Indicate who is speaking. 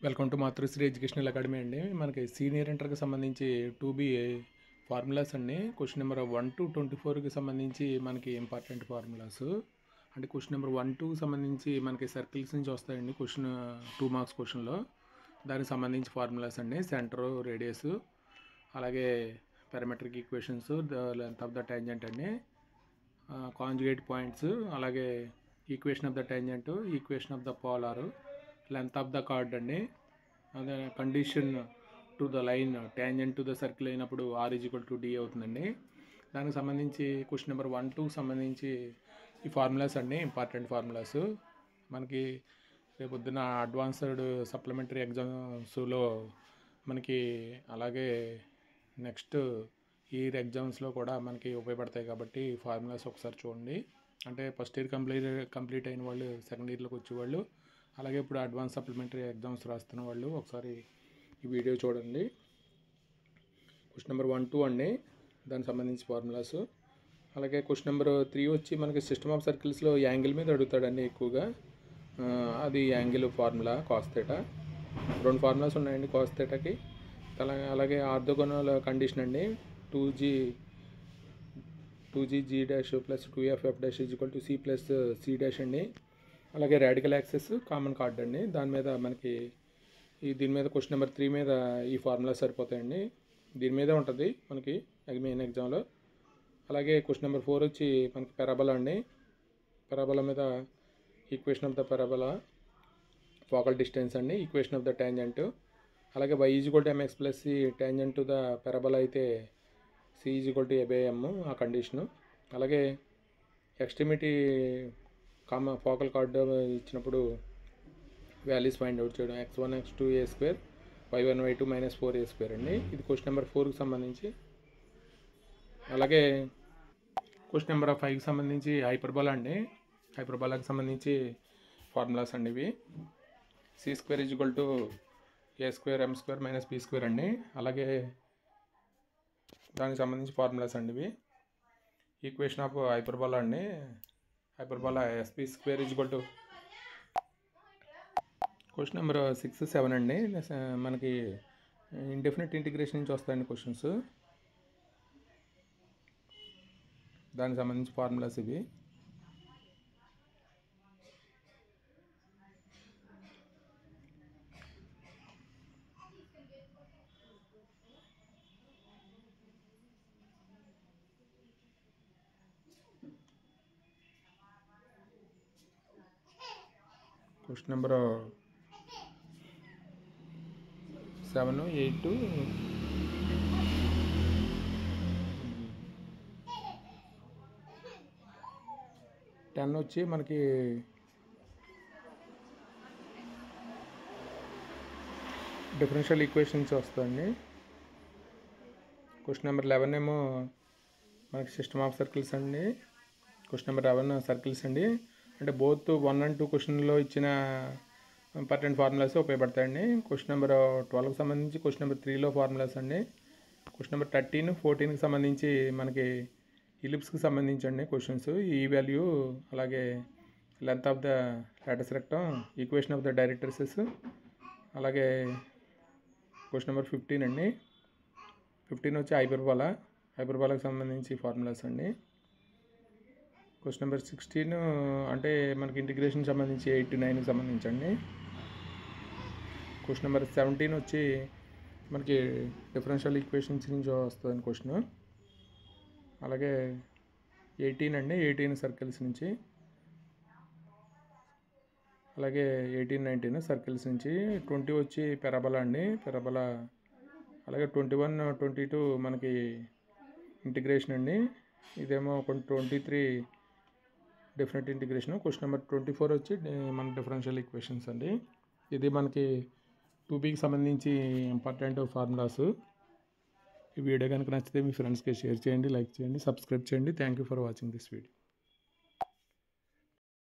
Speaker 1: Welcome to Matrusri educational academy అండి. మనకి senior ఇంటర్కి సంబంధించి 2B ఫార్ములాస్ అండి. క్వశ్చన్ నెంబర్ 1 to 24కి సంబంధించి మనకి ఇంపార్టెంట్ ఫార్ములాస్ అంటే క్వశ్చన్ నెంబర్ 1 to సంబంధించి మనకి సర్కిల్స్ నుంచి వస్తాయండి. క్వశ్చన్ 2 మార్క్స్ క్వశ్చన్లో దానికి సంబంధించి ఫార్ములాస్ అండి. సెంటర్, రేడియస్, అలాగే parametric equations, the length of the tangent అండి, కాంజుగేట్ పాయింట్స్, అలాగే equation of the tangent, equation of the polar, length of the card అండి, అదే condition to the line tangent to the circle అయినప్పుడు R = D అవుతుందండి. దానికి సంబంధించి question number 1 to సంబంధించి ఈ ఫార్ములాస్ అండి, ఇంపార్టెంట్ ఫార్ములాస్. మనకి రేపొద్దున అడ్వాన్స్డ్ సప్లిమెంటరీ ఎగ్జామ్స్లో మనకి, అలాగే నెక్స్ట్ ఇయర్ ఎగ్జామ్స్లో కూడా మనకి ఉపయోగపడతాయి కాబట్టి ఫార్ములాస్ ఒకసారి చూడండి. అంటే ఫస్ట్ ఇయర్ కంప్లీట్ అయిన వాళ్ళు సెకండ్ ఇయర్లోకి వచ్చేవాళ్ళు, అలాగే ఇప్పుడు అడ్వాన్స్ సప్లిమెంటరీ ఎగ్జామ్స్ రాస్తున్న వాళ్ళు ఒకసారి ఈ వీడియో చూడండి. క్వశ్చన్ నెంబర్ 1, 2 అండి, దానికి సంబంధించి ఫార్ములాస్. అలాగే క్వశ్చన్ నెంబర్ 3 వచ్చి మనకి సిస్టమ్ ఆఫ్ సర్కిల్స్లో యాంగిల్ మీద అడుగుతాడండి ఎక్కువగా. అది angle formula cos theta. 2 formulas ఉన్నాయండి కాస్ థీటాకి. అలాగే ఆర్థోగోనల్ కండిషన్ అండి, 2g g dash plus 2f f dash = c plus c dash అండి. అలాగే రాడికల్ యాక్సెస్ కామన్ కార్డ్ అండి. దాని మీద మనకి దీని మీద క్వశ్చన్ నెంబర్ 3 మీద ఈ ఫార్ములా సరిపోతాయండి. దీని మీదే ఉంటుంది మనకి మెయిన్ ఎగ్జామ్లో. అలాగే క్వశ్చన్ నెంబర్ 4 వచ్చి మనకి పారాబోలా అండి. పారాబోలా మీద equation of the parabola, focal distance అండి, ఈక్వేషన్ ఆఫ్ ద ట్యాంజెంట్, అలాగే y = mx plus c tangent to the parabola అయితే c = a/m ఆ కండిషను. అలాగే ఎక్స్ట్రిమిటీ ఫోకల్ కార్డు ఇచ్చినప్పుడు వాల్యూస్ ఫైండ్ అవుట్ చేయడం, x1 x2 a² y1 y2 -4a² అండి. ఇది question number 4కి సంబంధించి. అలాగే క్వశ్చన్ నెంబర్ 5కి సంబంధించి హైపర్బోలా అండి. హైపర్బోలాకి సంబంధించి ఫార్ములాస్ అండి ఇవి. c² = a² m² b² అండి. అలాగే దానికి సంబంధించి ఫార్ములాస్ అండి ఇవి. ఈక్వేషన్ ఆఫ్ హైపర్బోలా అండి, హైపర్బోలా sp² = క్వశ్చన్ నెంబర్ 6, 7 అండి. మనకి ఇండెఫినిట్ ఇంటిగ్రేషన్ నుంచి వస్తాయండి క్వశ్చన్స్. దానికి సంబంధించి ఫార్ములాస్ ఇవి. క్వశ్చన్ నెంబర్ 7, 8, 10 వచ్చి మనకి డిఫరెన్షియల్ ఈక్వేషన్స్ వస్తాయండి. క్వశ్చన్ నెంబర్ 11 ఏమో మనకి సిస్టమ్ ఆఫ్ సర్కిల్స్ అండి. క్వశ్చన్ నెంబర్ 11 సర్కిల్స్ అండి. అంటే బోత్ 1 and 2 క్వశ్చన్లో ఇచ్చిన ఇంపార్టెంట్ ఫార్ములాస్ ఉపయోగపడతాయండి. క్వశ్చన్ నెంబర్ 12కి సంబంధించి క్వశ్చన్ నెంబర్ 3లో ఫార్ములాస్ అండి. క్వశ్చన్ నెంబర్ 13, 14కి సంబంధించి మనకి ఇలిప్స్కి సంబంధించి అండి క్వశ్చన్స్. ఈ వాల్యూ, అలాగే length of the latus rectum, equation of the directrices, అలాగే క్వశ్చన్ నెంబర్ 15 అండి. 15 వచ్చి హైపర్బోలా, హైపర్బోలాకి సంబంధించి ఫార్ములాస్ అండి. క్వశ్చన్ నెంబర్ 16 అంటే మనకి ఇంటిగ్రేషన్ సంబంధించి 8 to 9కి సంబంధించండి. క్వశ్చన్ నెంబర్ 17 వచ్చి మనకి డిఫరెన్షియల్ ఈక్వేషన్స్ నుంచి వస్తుందని క్వశ్చన్. అలాగే 18 అండి, 18 సర్కిల్స్ నుంచి. అలాగే 18, 19 సర్కిల్స్ నుంచి. 20 వచ్చి పారాబోలా అండి, పారాబోలా. అలాగే 21, 22 మనకి ఇంటిగ్రేషన్ అండి. ఇదేమో 23 డెఫినెట్ ఇంటిగ్రేషన్. క్వశ్చన్ నెంబర్ 24 వచ్చి మన డిఫరెన్షియల్ ఈక్వేషన్స్ అండి. ఇది మనకి 2Bకి సంబంధించి ఇంపార్టెంట్ ఫార్ములాస్. ఈ వీడియో కనుక నచ్చితే మీ ఫ్రెండ్స్కి షేర్ చేయండి, లైక్ చేయండి, సబ్స్క్రైబ్ చేయండి. Thank you for watching this video.